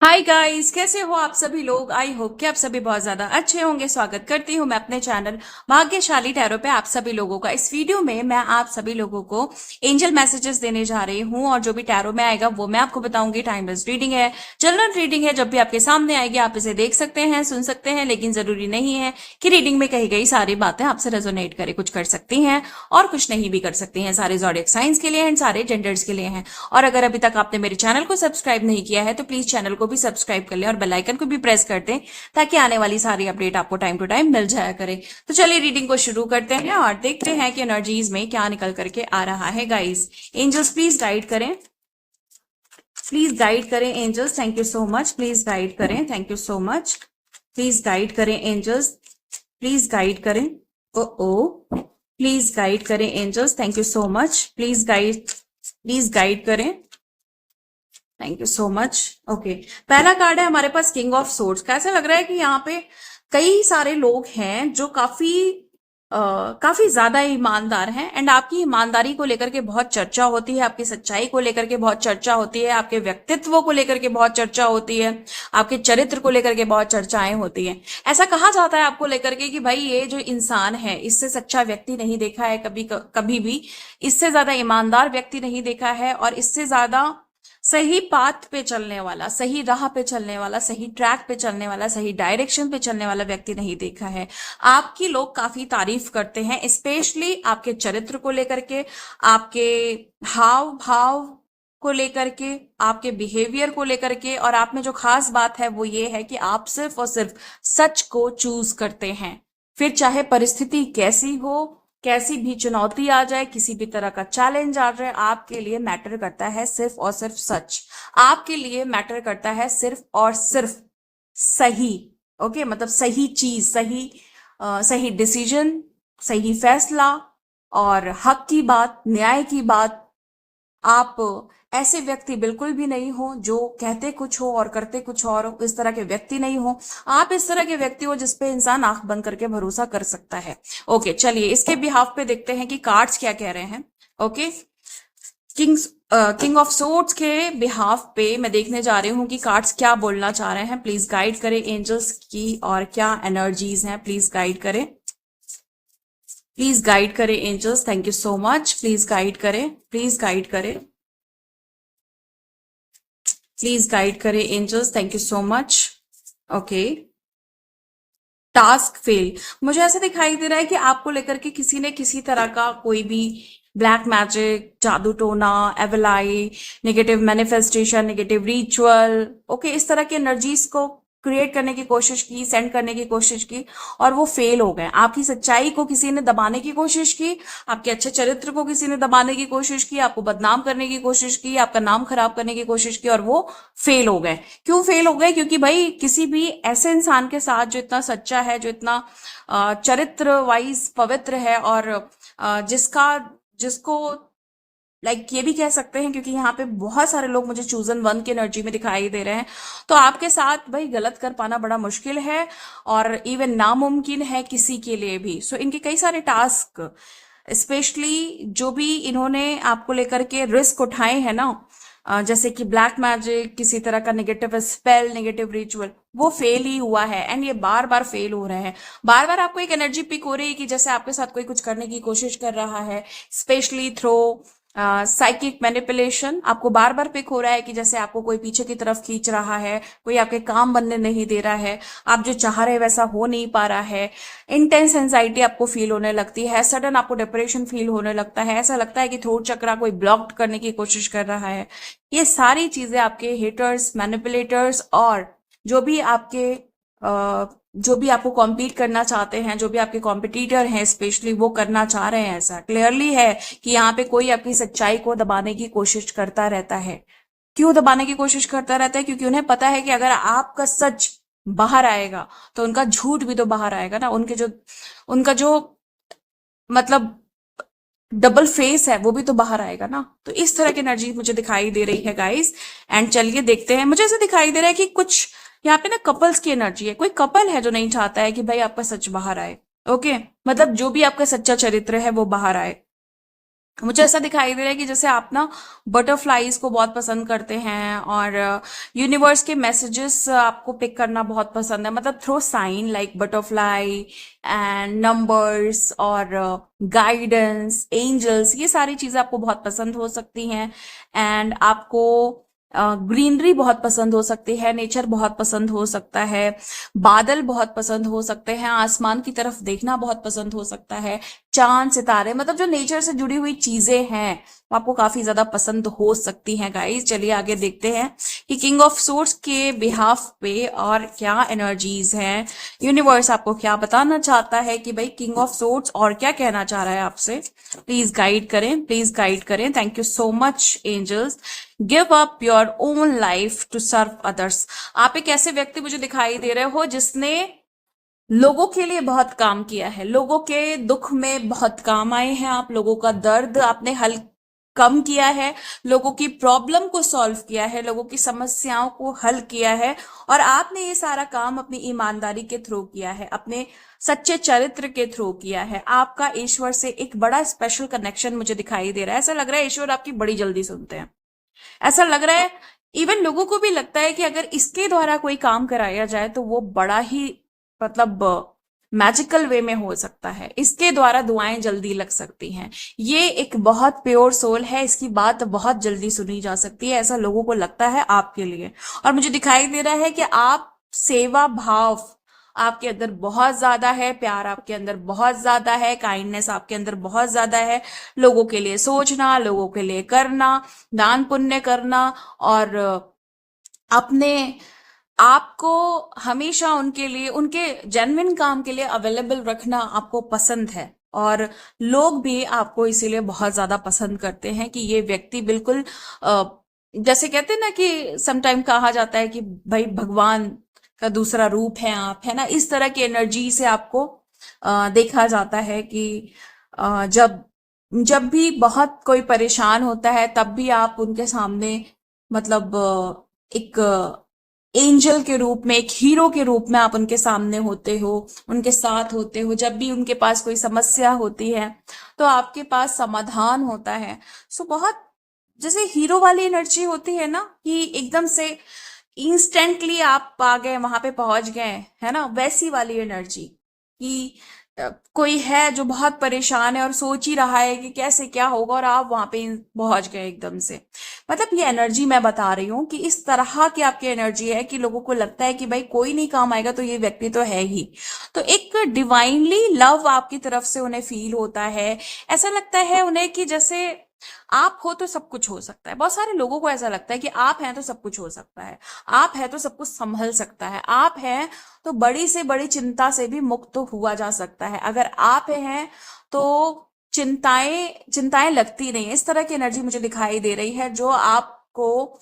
Hi guys, कैसे हो आप सभी लोग। आई होप कि आप सभी बहुत ज्यादा अच्छे होंगे। स्वागत करती हूँ मैं अपने चैनल भाग्यशाली टैरो पे आप सभी लोगों का। इस वीडियो में मैं आप सभी लोगों को एंजल मैसेजेस देने जा रही हूँ और जो भी टैरो में आएगा वो मैं आपको बताऊंगी। टाइमलेस रीडिंग है, जनरल रीडिंग है। जब भी आपके सामने आएगी आप इसे देख सकते हैं, सुन सकते हैं, लेकिन जरूरी नहीं है कि रीडिंग में कही गई सारी बातें आपसे रेजोनेट करे। कुछ कर सकती हैं और कुछ नहीं भी कर सकती हैं। सारे जॉडियक साइंस के लिए एंड सारे जेंडर्स के लिए हैं। और अगर अभी तक आपने मेरे चैनल को सब्सक्राइब नहीं किया है तो प्लीज चैनल को भी सब्सक्राइब कर लें और बेल आइकन को भी प्रेस कर दें ताकि आने वाली सारी अपडेट आपको टाइम टू टाइम मिल जाया करे। तो चलिए रीडिंग को शुरू करते हैं और देखते हैं कि एनर्जीज में क्या निकल करके आ रहा है। गाइस, एंजल्स प्लीज गाइड करें, प्लीज गाइड करें angels. Thank you so much. Please guide करें, thank you so much. Please guide करें एंजल्स, प्लीज गाइड करें। ओ प्लीज गाइड करें angels, thank you so much. Please guide करें, thank you so much. Okay, पहला card है हमारे पास king of swords का। ऐसा लग रहा है कि यहाँ पे कई सारे लोग हैं जो काफी ज्यादा ईमानदार हैं एंड आपकी ईमानदारी को लेकर के बहुत चर्चा होती है, आपकी सच्चाई को लेकर के बहुत चर्चा होती है, आपके व्यक्तित्व को लेकर के बहुत चर्चा होती है, आपके चरित्र को लेकर के बहुत चर्चाएं होती हैं। ऐसा कहा जाता है आपको लेकर के कि भाई ये जो इंसान है इससे सच्चा व्यक्ति नहीं देखा है कभी भी, इससे ज्यादा ईमानदार व्यक्ति नहीं देखा है और इससे ज्यादा सही पाथ पे चलने वाला, सही राह पे चलने वाला, सही ट्रैक पे चलने वाला, सही डायरेक्शन पे चलने वाला व्यक्ति नहीं देखा है। आपकी लोग काफी तारीफ करते हैं, स्पेशली आपके चरित्र को लेकर के, आपके हाव भाव को लेकर के, आपके बिहेवियर को लेकर के। और आप में जो खास बात है वो ये है कि आप सिर्फ और सिर्फ सच को चूज करते हैं। फिर चाहे परिस्थिति कैसी हो, कैसी भी चुनौती आ जाए, किसी भी तरह का चैलेंज आ जाए, आपके लिए मैटर करता है सिर्फ और सिर्फ सच। आपके लिए मैटर करता है सिर्फ और सिर्फ सही। ओके, मतलब सही चीज, सही डिसीजन, सही फैसला और हक की बात, न्याय की बात। आप ऐसे व्यक्ति बिल्कुल भी नहीं हो जो कहते कुछ हो और करते कुछ और हो। इस तरह के व्यक्ति नहीं हो आप। इस तरह के व्यक्ति हो जिसपे इंसान आंख बंद करके भरोसा कर सकता है। ओके, चलिए इसके बिहाफ पे देखते हैं कि कार्ड्स क्या कह रहे हैं। ओके, किंग ऑफ सोर्ड्स के बिहाफ पे मैं देखने जा रही हूँ कि कार्ड्स क्या बोलना चाह रहे हैं। प्लीज गाइड करें एंजल्स की और क्या एनर्जीज हैं, प्लीज गाइड करें, प्लीज गाइड करें angels. Thank you so much. Please guide करें, प्लीज गाइड करें, प्लीज गाइड करें angels. Thank you so much. Okay, task fail. मुझे ऐसा दिखाई दे रहा है कि आपको लेकर के किसी ने किसी तरह का कोई भी ब्लैक मैजिक, जादू टोना, evil eye, negative manifestation, negative ritual, okay, इस तरह की एनर्जीज को क्रिएट करने की कोशिश की, सेंड करने की कोशिश की और वो फेल हो गए। आपकी सच्चाई को किसी ने दबाने की कोशिश की, आपके अच्छे चरित्र को किसी ने दबाने की कोशिश की, आपको बदनाम करने की कोशिश की, आपका नाम खराब करने की कोशिश की और वो फेल हो गए। क्यों फेल हो गए? क्योंकि भाई किसी भी ऐसे इंसान के साथ जो इतना सच्चा है, जो इतना चरित्र वाइज पवित्र है और जिसका जिसको ये भी कह सकते हैं, क्योंकि यहाँ पे बहुत सारे लोग मुझे चूजन वन की एनर्जी में दिखाई दे रहे हैं, तो आपके साथ भाई गलत कर पाना बड़ा मुश्किल है और इवन नामुमकिन है किसी के लिए भी। सो इनके कई सारे टास्क, स्पेशली जो भी इन्होंने आपको लेकर के रिस्क उठाए हैं ना, जैसे कि ब्लैक मैजिक, किसी तरह का नेगेटिव स्पेल, नेगेटिव रिचुअल, वो फेल ही हुआ है एंड ये बार बार फेल हो रहे हैं। बार बार आपको एक एनर्जी पिक हो रही है कि जैसे आपके साथ कोई कुछ करने की कोशिश कर रहा है, स्पेशली थ्रो साइकिक मैनिपुलेशन। आपको बार बार पिक हो रहा है कि जैसे आपको कोई पीछे की तरफ खींच रहा है, कोई आपके काम बनने नहीं दे रहा है, आप जो चाह रहे हैं वैसा हो नहीं पा रहा है। इंटेंस एंजाइटी आपको फील होने लगती है, सडन आपको डिप्रेशन फील होने लगता है, ऐसा लगता है कि थ्रोट चक्रा कोई ब्लॉक करने की कोशिश कर रहा है। ये सारी चीजें आपके हेटर्स, मैनिपुलेटर्स और जो भी आपके जो भी आपको कॉम्पीट करना चाहते हैं, जो भी आपके कॉम्पिटिटर हैं स्पेशली, वो करना चाह रहे हैं। ऐसा क्लियरली है कि यहाँ पे कोई आपकी सच्चाई को दबाने की कोशिश करता रहता है। क्यों दबाने की कोशिश करता रहता है? क्योंकि उन्हें पता है कि अगर आपका सच बाहर आएगा तो उनका झूठ भी तो बाहर आएगा ना। उनका जो मतलब डबल फेस है वो भी तो बाहर आएगा ना। तो इस तरह की एनर्जी मुझे दिखाई दे रही है गाइस। एंड चलिए देखते हैं। मुझे ऐसा दिखाई दे रहा है कि कुछ यहाँ पे ना कपल्स की एनर्जी है। कोई कपल है जो नहीं चाहता है कि भाई आपका सच बाहर आए। ओके, मतलब जो भी आपका सच्चा चरित्र है वो बाहर आए। मुझे ऐसा दिखाई दे रहा है कि जैसे आप ना बटरफ्लाईज को बहुत पसंद करते हैं, और यूनिवर्स के मैसेजेस आपको पिक करना बहुत पसंद है, मतलब through sign like butterfly and numbers और गाइडेंस, एंजल्स, ये सारी चीजें आपको बहुत पसंद हो सकती हैं। एंड आपको ग्रीनरी बहुत पसंद हो सकती है, नेचर बहुत पसंद हो सकता है, बादल बहुत पसंद हो सकते हैं, आसमान की तरफ देखना बहुत पसंद हो सकता है, चांद सितारे, मतलब जो नेचर से जुड़ी हुई चीजें हैं वो आपको काफी ज्यादा पसंद हो सकती हैं गाइस। चलिए आगे देखते हैं कि किंग ऑफ सोर्ड्स के बिहाफ पे और क्या एनर्जीज हैं, यूनिवर्स आपको क्या बताना चाहता है कि भाई किंग ऑफ सोर्ड्स और क्या कहना चाह रहा है आपसे। प्लीज गाइड करें, प्लीज गाइड करें। Thank you so much angels. Give up your own life to serve others. आप एक ऐसे व्यक्ति मुझे दिखाई दे रहे हो जिसने लोगों के लिए बहुत काम किया है, लोगों के दुख में बहुत काम आए हैं आप, लोगों का दर्द आपने हल कम किया है, लोगों की प्रॉब्लम को सॉल्व किया है, लोगों की समस्याओं को हल किया है, और आपने ये सारा काम अपनी ईमानदारी के थ्रू किया है, अपने सच्चे चरित्र के थ्रू किया है। आपका ईश्वर से एक बड़ा स्पेशल कनेक्शन मुझे दिखाई दे रहा है। ऐसा लग रहा है ईश्वर आपकी बड़ी जल्दी सुनते हैं। ऐसा लग रहा है इवन लोगों को भी लगता है कि अगर इसके द्वारा कोई काम कराया जाए तो वो बड़ा ही, मतलब मैजिकल वे में हो सकता है, इसके द्वारा दुआएं जल्दी लग सकती हैं। ये एक बहुत प्योर सोल है, इसकी बात बहुत जल्दी सुनी जा सकती है, ऐसा लोगों को लगता है आपके लिए। और मुझे दिखाई दे रहा है कि आप सेवा भाव आपके अंदर बहुत ज्यादा है, प्यार आपके अंदर बहुत ज्यादा है, काइंडनेस आपके अंदर बहुत ज्यादा है, लोगों के लिए सोचना, लोगों के लिए करना, दान पुण्य करना, और अपने आपको हमेशा उनके लिए, उनके जेन्युइन काम के लिए अवेलेबल रखना आपको पसंद है। और लोग भी आपको इसीलिए बहुत ज्यादा पसंद करते हैं कि ये व्यक्ति बिल्कुल जैसे कहते हैं ना कि समटाइम कहा जाता है कि भाई भगवान का दूसरा रूप है आप, है ना, इस तरह की एनर्जी से आपको देखा जाता है कि जब जब भी बहुत कोई परेशान होता है तब भी आप उनके सामने, मतलब एक एंजल के रूप में, एक हीरो के रूप में आप उनके सामने होते हो, उनके साथ होते हो। जब भी उनके पास कोई समस्या होती है तो आपके पास समाधान होता है। सो बहुत जैसे हीरो वाली एनर्जी होती है ना, कि एकदम से इंस्टेंटली आप आ गए, वहां पे पहुंच गए, है ना, वैसी वाली एनर्जी कि कोई है जो बहुत परेशान है और सोच ही रहा है कि कैसे क्या होगा, और आप वहां पे पहुंच गए एकदम से। मतलब ये एनर्जी मैं बता रही हूँ कि इस तरह की आपकी एनर्जी है कि लोगों को लगता है कि भाई कोई नहीं काम आएगा तो ये व्यक्ति तो है ही। तो एक डिवाइनली लव आपकी तरफ से उन्हें फील होता है। ऐसा लगता है उन्हें कि जैसे आप हो तो सब कुछ हो सकता है। बहुत सारे लोगों को ऐसा लगता है कि आप हैं तो सब कुछ हो सकता है, आप है तो सब कुछ संभल सकता है, आप हैं तो बड़ी से बड़ी चिंता से भी मुक्त हुआ जा सकता है। अगर आप हैं तो चिंताएं चिंताएं लगती नहीं है। इस तरह की एनर्जी मुझे दिखाई दे रही है, जो आपको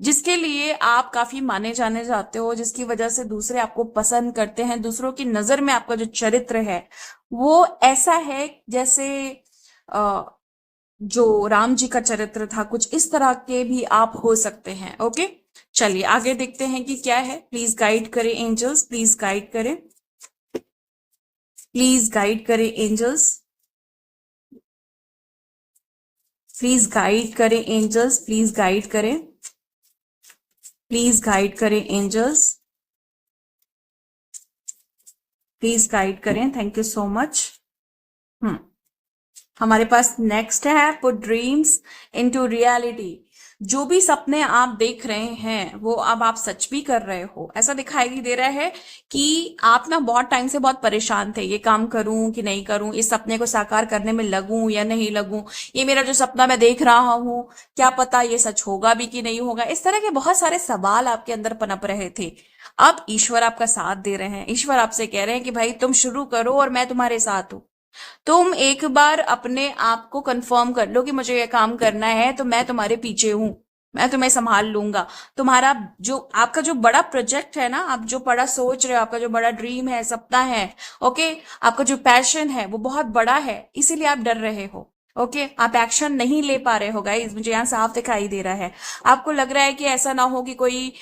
जिसके लिए आप काफी माने जाने जाते हो, जिसकी वजह से दूसरे आपको पसंद करते हैं, दूसरों की नजर में आपका जो चरित्र है वो ऐसा है जैसे जो राम जी का चरित्र था, कुछ इस तरह के भी आप हो सकते हैं। ओके, चलिए आगे देखते हैं कि क्या है। प्लीज गाइड करें एंजल्स, प्लीज गाइड करें, प्लीज गाइड करें एंजल्स, प्लीज गाइड करें एंजल्स, प्लीज गाइड करें, प्लीज गाइड करें एंजल्स, प्लीज गाइड करें। Thank you so much. हमारे पास नेक्स्ट है पुट ड्रीम्स इनटू रियलिटी। जो भी सपने आप देख रहे हैं वो अब आप सच भी कर रहे हो। ऐसा दिखाई दे रहा है कि आप ना बहुत टाइम से बहुत परेशान थे, ये काम करूं कि नहीं करूं, इस सपने को साकार करने में लगूं या नहीं लगूं, ये मेरा जो सपना मैं देख रहा हूं क्या पता ये सच होगा भी कि नहीं होगा। इस तरह के बहुत सारे सवाल आपके अंदर पनप रहे थे। अब ईश्वर आपका साथ दे रहे हैं, ईश्वर आपसे कह रहे हैं कि भाई तुम शुरू करो और मैं तुम्हारे साथ हूं। तुम एक बार अपने आप को कंफर्म कर लो कि मुझे ये काम करना है तो मैं तुम्हारे पीछे हूं, मैं तुम्हें संभाल लूंगा। तुम्हारा जो आपका जो बड़ा प्रोजेक्ट है ना, आप जो बड़ा सोच रहे हो, आपका जो बड़ा ड्रीम है, सपना है, ओके, आपका जो पैशन है वो बहुत बड़ा है, इसीलिए आप डर रहे हो। ओके, आप एक्शन नहीं ले पा रहे हो गाइस, मुझे यहाँ साफ दिखाई दे रहा है। आपको लग रहा है कि ऐसा ना हो कि कोई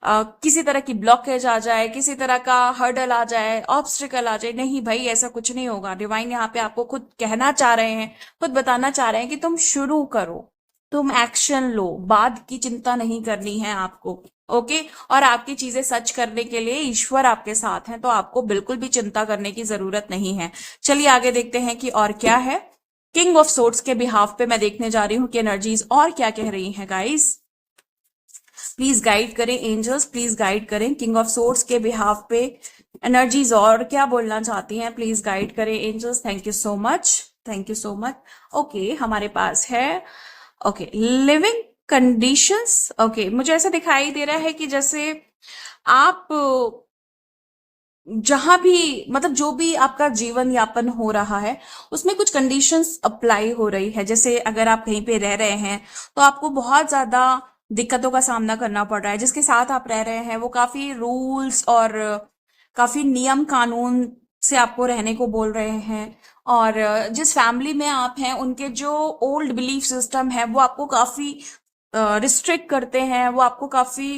किसी तरह की ब्लॉकेज आ जाए, किसी तरह का हर्डल आ जाए, ऑब्स्टिकल आ जाए। नहीं भाई, ऐसा कुछ नहीं होगा। डिवाइन यहाँ पे आपको खुद कहना चाह रहे हैं, खुद बताना चाह रहे हैं कि तुम शुरू करो, तुम एक्शन लो, बाद की चिंता नहीं करनी है आपको। ओके। और आपकी चीजें सच करने के लिए ईश्वर आपके साथ हैं, तो आपको बिल्कुल भी चिंता करने की जरूरत नहीं है। चलिए आगे देखते हैं कि और क्या है। किंग ऑफ सोर्ड्स के बिहाफ पे मैं देखने जा रही हूँ कि एनर्जीज और क्या कह रही हैं गाइस। प्लीज गाइड करें एंजल्स, प्लीज गाइड करें। किंग ऑफ सोर्ड्स के बिहाफ पे एनर्जीज और क्या बोलना चाहती हैं, प्लीज गाइड करें angels. Thank you so much, thank you so much. Okay, हमारे पास है ओके लिविंग कंडीशंस। ओके, मुझे ऐसा दिखाई दे रहा है कि जैसे आप जहां भी, मतलब जो भी आपका जीवन यापन हो रहा है उसमें कुछ कंडीशंस अप्लाई हो रही है। जैसे अगर आप कहीं पे रह रहे हैं तो आपको बहुत ज्यादा दिक्कतों का सामना करना पड़ रहा है। जिसके साथ आप रह रहे हैं वो काफी रूल्स और काफी नियम कानून से आपको रहने को बोल रहे हैं। और जिस फैमिली में आप हैं उनके जो ओल्ड बिलीफ सिस्टम है वो आपको काफी रिस्ट्रिक्ट करते हैं, वो आपको काफी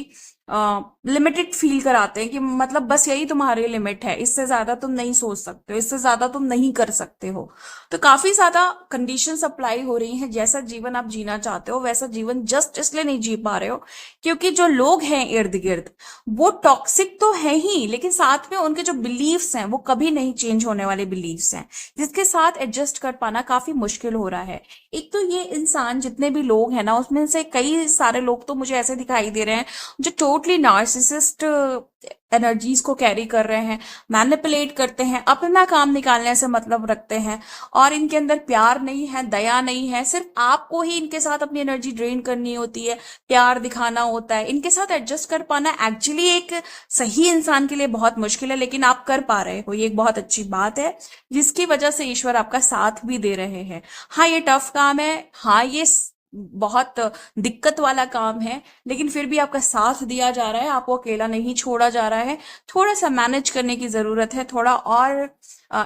लिमिटेड फील कराते हैं कि मतलब बस यही तुम्हारी लिमिट है, इससे ज्यादा तुम नहीं सोच सकते हो, इससे ज्यादा तुम नहीं कर सकते हो। तो काफी ज्यादा कंडीशंस अप्लाई हो रही हैं। जैसा जीवन आप जीना चाहते हो वैसा जीवन जस्ट इसलिए नहीं जी पा रहे हो क्योंकि जो लोग हैं इर्द गिर्द वो टॉक्सिक तो है ही, लेकिन साथ में उनके जो बिलीव्स हैं वो कभी नहीं चेंज होने वाले बिलीव्स हैं, जिसके साथ एडजस्ट कर पाना काफी मुश्किल हो रहा है। एक तो ये इंसान जितने भी लोग हैं ना उसमें से कई सारे लोग तो मुझे ऐसे दिखाई दे रहे हैं जो टोटली नार्सिसिस्ट एनर्जीज को कैरी कर रहे हैं, मैनिपुलेट करते हैं, अपना काम निकालने से मतलब रखते हैं, और इनके अंदर प्यार नहीं है, दया नहीं है। सिर्फ आपको ही इनके साथ अपनी एनर्जी ड्रेन करनी होती है, प्यार दिखाना होता है। इनके साथ एडजस्ट कर पाना एक्चुअली एक सही इंसान के लिए बहुत मुश्किल है, लेकिन आप कर पा रहे हो, ये एक बहुत अच्छी बात है जिसकी वजह से ईश्वर आपका साथ भी दे रहे हैं। हाँ ये टफ काम है, हाँ ये बहुत दिक्कत वाला काम है, लेकिन फिर भी आपका साथ दिया जा रहा है, आपको अकेला नहीं छोड़ा जा रहा है। थोड़ा सा मैनेज करने की जरूरत है, थोड़ा और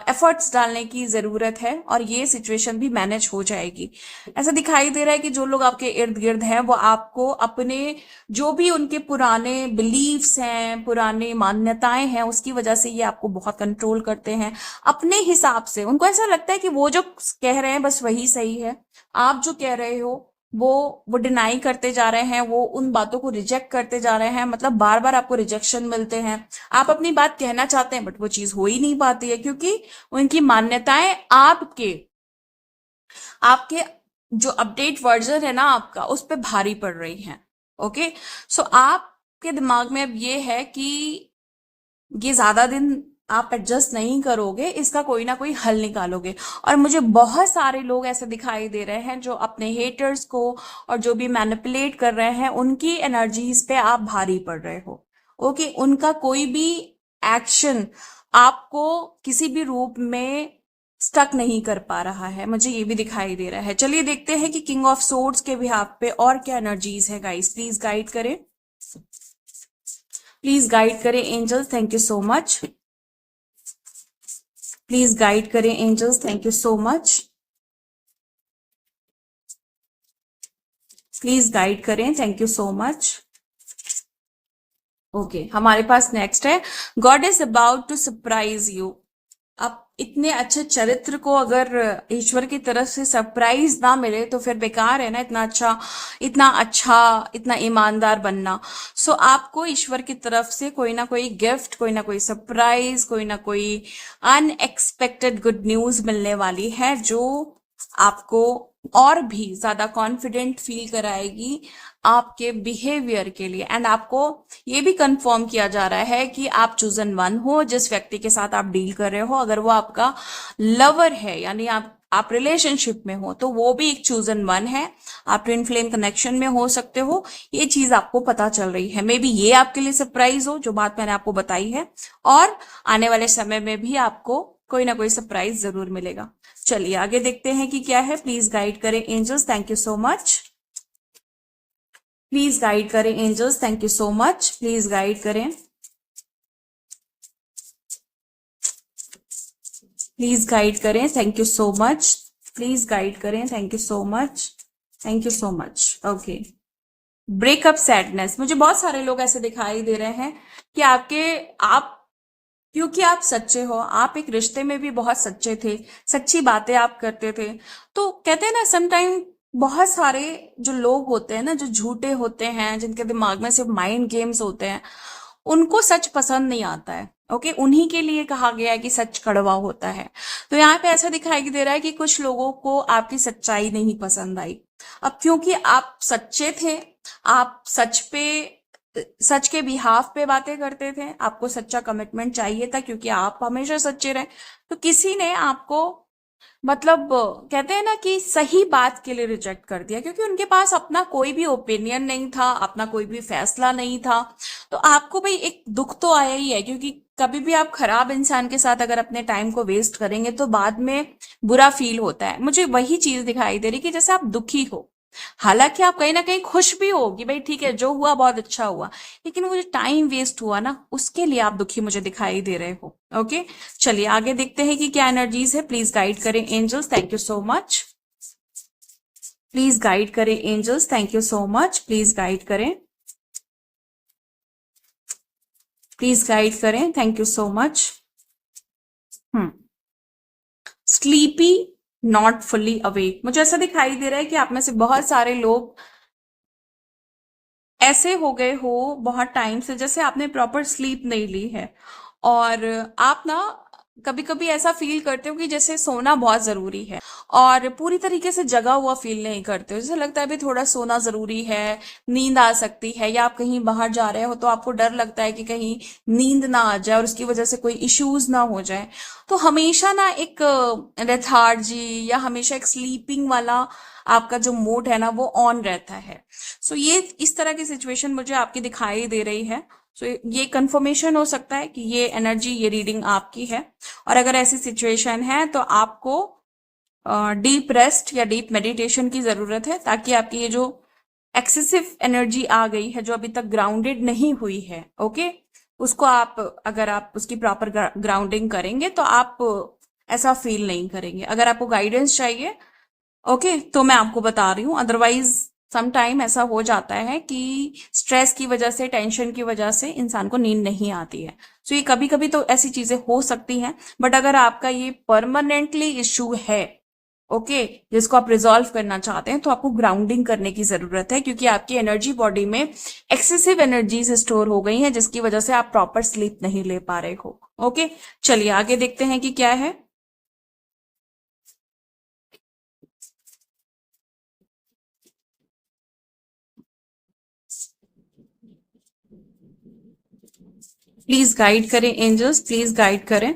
एफर्ट्स डालने की जरूरत है, और ये सिचुएशन भी मैनेज हो जाएगी। ऐसा दिखाई दे रहा है कि जो लोग आपके इर्द गिर्द हैं वो आपको अपने जो भी उनके पुराने बिलीव्स हैं, पुराने मान्यताएं हैं, उसकी वजह से ये आपको बहुत कंट्रोल करते हैं अपने हिसाब से। उनको ऐसा लगता है कि वो जो कह रहे हैं बस वही सही है, आप जो कह रहे हो वो डिनाई करते जा रहे हैं, वो उन बातों को रिजेक्ट करते जा रहे हैं। मतलब बार बार आपको रिजेक्शन मिलते हैं। आप अपनी बात कहना चाहते हैं बट वो चीज हो ही नहीं पाती है क्योंकि उनकी मान्यताएं आपके आपके जो अपडेट वर्जन है ना आपका, उस पर भारी पड़ रही हैं। ओके, सो आपके दिमाग में अब ये है कि ये ज्यादा दिन आप एडजस्ट नहीं करोगे, इसका कोई ना कोई हल निकालोगे। और मुझे बहुत सारे लोग ऐसे दिखाई दे रहे हैं जो अपने हेटर्स को और जो भी मैनिपुलेट कर रहे हैं उनकी एनर्जीज पे आप भारी पड़ रहे हो। ओके, उनका कोई भी एक्शन आपको किसी भी रूप में स्टक नहीं कर पा रहा है, मुझे ये भी दिखाई दे रहा है। चलिए देखते हैं कि किंग ऑफ सोर्ड्स के बिहाफ पे और क्या एनर्जीज है गाइस। प्लीज गाइड करें, प्लीज गाइड करें angels. Thank you so much. Please guide करें angels. Thank you so much. Please guide करें। Thank you so much. Okay, हमारे पास नेक्स्ट है, God is about to surprise you. आप इतने अच्छे चरित्र को अगर ईश्वर की तरफ से सरप्राइज ना मिले तो फिर बेकार है ना, इतना अच्छा इतना ईमानदार बनना। सो आपको ईश्वर की तरफ से कोई ना कोई गिफ्ट, कोई ना कोई सरप्राइज, कोई ना कोई अनएक्सपेक्टेड गुड न्यूज मिलने वाली है जो आपको और भी ज्यादा कॉन्फिडेंट फील कराएगी आपके बिहेवियर के लिए। एंड आपको ये भी कंफर्म किया जा रहा है कि आप चूजन वन हो। जिस व्यक्ति के साथ आप डील कर रहे हो, अगर वो आपका लवर है यानी आप रिलेशनशिप में हो तो वो भी एक चूजन वन है। आप ट्विन फ्लेम कनेक्शन में हो सकते हो, ये चीज आपको पता चल रही है। मे बी ये आपके लिए सरप्राइज हो जो बात मैंने आपको बताई है, और आने वाले समय में भी आपको कोई ना कोई सरप्राइज जरूर मिलेगा। चलिए आगे देखते हैं कि क्या है। प्लीज गाइड करें angels. Thank you so much. Please guide करें angels. Thank you so much. Please guide करें, प्लीज गाइड करें। Thank you so much. Please guide करें। Thank you so much. Thank you so much. Okay, breakup sadness. मुझे बहुत सारे लोग ऐसे दिखाई दे रहे हैं कि आप क्योंकि आप सच्चे हो, आप एक रिश्ते में भी बहुत सच्चे थे, सच्ची बातें आप करते थे। तो कहते हैं ना, समटाइम बहुत सारे जो लोग होते हैं ना, जो झूठे होते हैं, जिनके दिमाग में सिर्फ माइंड गेम्स होते हैं, उनको सच पसंद नहीं आता है। ओके, उन्हीं के लिए कहा गया है कि सच कड़वा होता है। तो यहाँ पे ऐसा दिखाई दे रहा है कि कुछ लोगों को आपकी सच्चाई नहीं पसंद आई। अब क्योंकि आप सच्चे थे, आप सच के बिहाफ पे बातें करते थे, आपको सच्चा कमिटमेंट चाहिए था क्योंकि आप हमेशा सच्चे रहे, तो किसी ने आपको मतलब कहते हैं ना कि सही बात के लिए रिजेक्ट कर दिया, क्योंकि उनके पास अपना कोई भी ओपिनियन नहीं था, अपना कोई भी फैसला नहीं था। तो आपको भाई एक दुख तो आया ही है, क्योंकि कभी भी आप खराब इंसान के साथ अगर अपने टाइम को वेस्ट करेंगे तो बाद में बुरा फील होता है। मुझे वही चीज दिखाई दे रही कि जैसे आप दुखी हो, हालांकि आप कहीं ना कहीं खुश भी हो कि भाई ठीक है, जो हुआ बहुत अच्छा हुआ, लेकिन वो जो टाइम वेस्ट हुआ ना, उसके लिए आप दुखी मुझे दिखाई दे रहे हो। ओके, चलिए आगे देखते हैं कि क्या एनर्जीज है। प्लीज गाइड करें angels, thank you so much. Please guide करें angels, thank you so much. Please guide करें, प्लीज गाइड करें, thank you so much. Sleepy, not fully awake. मुझे ऐसा दिखाई दे रहा है कि आप में से बहुत सारे लोग ऐसे हो गए हो बहुत टाइम से, जैसे आपने प्रॉपर स्लीप नहीं ली है, और आप ना कभी कभी ऐसा फील करते हो कि जैसे सोना बहुत जरूरी है, और पूरी तरीके से जगा हुआ फील नहीं करते हो। जैसे लगता है अभी थोड़ा सोना जरूरी है, नींद आ सकती है, या आप कहीं बाहर जा रहे हो तो आपको डर लगता है कि कहीं नींद ना आ जाए और उसकी वजह से कोई इश्यूज ना हो जाए। तो हमेशा ना एक लेथार्जी या हमेशा एक स्लीपिंग वाला आपका जो मूड है ना, वो ऑन रहता है। सो ये इस तरह की सिचुएशन मुझे आपकी दिखाई दे रही है। सो ये कंफर्मेशन हो सकता है कि ये एनर्जी, ये रीडिंग आपकी है। और अगर ऐसी सिचुएशन है तो आपको डीप रेस्ट या डीप मेडिटेशन की जरूरत है, ताकि आपकी ये जो एक्सेसिव एनर्जी आ गई है, जो अभी तक ग्राउंडेड नहीं हुई है, ओके, उसको आप, अगर आप उसकी प्रॉपर ग्राउंडिंग करेंगे तो आप ऐसा फील नहीं करेंगे। अगर आपको गाइडेंस चाहिए, ओके, तो मैं आपको बता रही हूँ। अदरवाइज सम टाइम ऐसा हो जाता है कि स्ट्रेस की वजह से, टेंशन की वजह से इंसान को नींद नहीं आती है। सो ये कभी कभी तो ऐसी चीजें हो सकती हैं, बट अगर आपका ये परमानेंटली इश्यू है, ओके, जिसको आप रिजॉल्व करना चाहते हैं, तो आपको ग्राउंडिंग करने की जरूरत है, क्योंकि आपकी एनर्जी बॉडी में एक्सेसिव एनर्जीज स्टोर हो गई हैं, जिसकी वजह से आप प्रॉपर स्लीप नहीं ले पा रहे हो। ओके, चलिए आगे देखते हैं कि क्या है। प्लीज गाइड करें एंजल्स, प्लीज गाइड करें,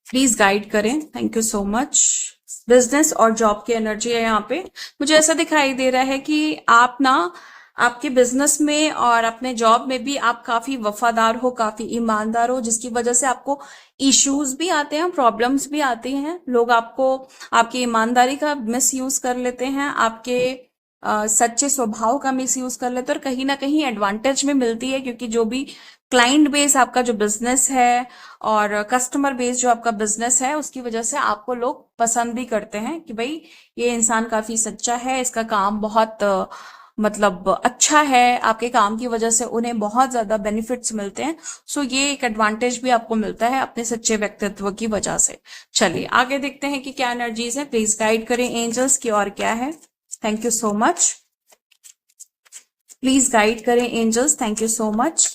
प्लीज गाइड करें, thank you so much. Business और जॉब की एनर्जी है यहाँ पे। मुझे ऐसा दिखाई दे रहा है कि आप ना, आपके बिजनेस में और अपने जॉब में भी आप काफी वफादार हो, काफी ईमानदार हो, जिसकी वजह से आपको इश्यूज भी आते हैं, प्रॉब्लम्स भी आती हैं। लोग आपको, आपकी ईमानदारी का मिस यूज कर लेते हैं, आपके सच्चे स्वभाव का मिस यूज कर लेते हैं, और कहीं ना कहीं एडवांटेज में मिलती है, क्योंकि जो भी क्लाइंट बेस आपका जो बिजनेस है और कस्टमर बेस जो आपका बिजनेस है, उसकी वजह से आपको लोग पसंद भी करते हैं कि भाई ये इंसान काफी सच्चा है, इसका काम बहुत मतलब अच्छा है, आपके काम की वजह से उन्हें बहुत ज्यादा बेनिफिट्स मिलते हैं। सो ये एक एडवांटेज भी आपको मिलता है अपने सच्चे व्यक्तित्व की वजह से। चलिए आगे देखते हैं कि क्या एनर्जीज है। प्लीज गाइड करें एंजल्स की, और क्या है। Thank you so much. Please guide करें angels, thank you so much.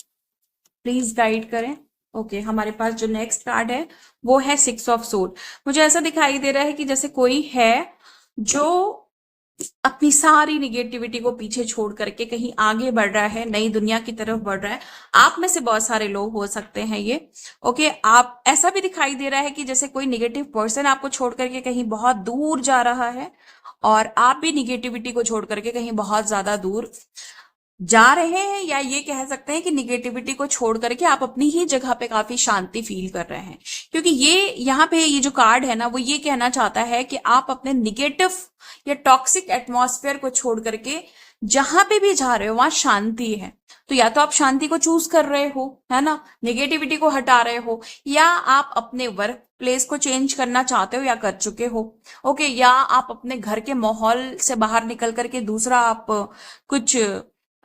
Please guide करें। ओके, हमारे पास जो नेक्स्ट कार्ड है वो है 6 ऑफ सोर्ड। मुझे ऐसा दिखाई दे रहा है कि जैसे कोई है जो अपनी सारी निगेटिविटी को पीछे छोड़ करके कहीं आगे बढ़ रहा है, नई दुनिया की तरफ बढ़ रहा है। आप में से बहुत सारे लोग हो सकते हैं ये। ओके, आप, ऐसा भी दिखाई दे रहा है कि जैसे कोई निगेटिव पर्सन आपको छोड़ करके कहीं बहुत दूर जा रहा है, और आप भी निगेटिविटी को छोड़ करके कहीं बहुत ज्यादा दूर जा रहे हैं, या ये कह सकते हैं कि निगेटिविटी को छोड़ करके आप अपनी ही जगह पे काफी शांति फील कर रहे हैं। क्योंकि ये यहाँ पे ये जो कार्ड है ना, वो ये कहना चाहता है कि आप अपने निगेटिव या टॉक्सिक एटमॉस्फेयर को छोड़ करके जहां पे भी जा रहे हो वहां शांति है। तो या तो आप शांति को चूज कर रहे हो, है ना, निगेटिविटी को हटा रहे हो, या आप अपने वर्क प्लेस को चेंज करना चाहते हो या कर चुके हो। ओके, या आप अपने घर के माहौल से बाहर निकल करके दूसरा आप कुछ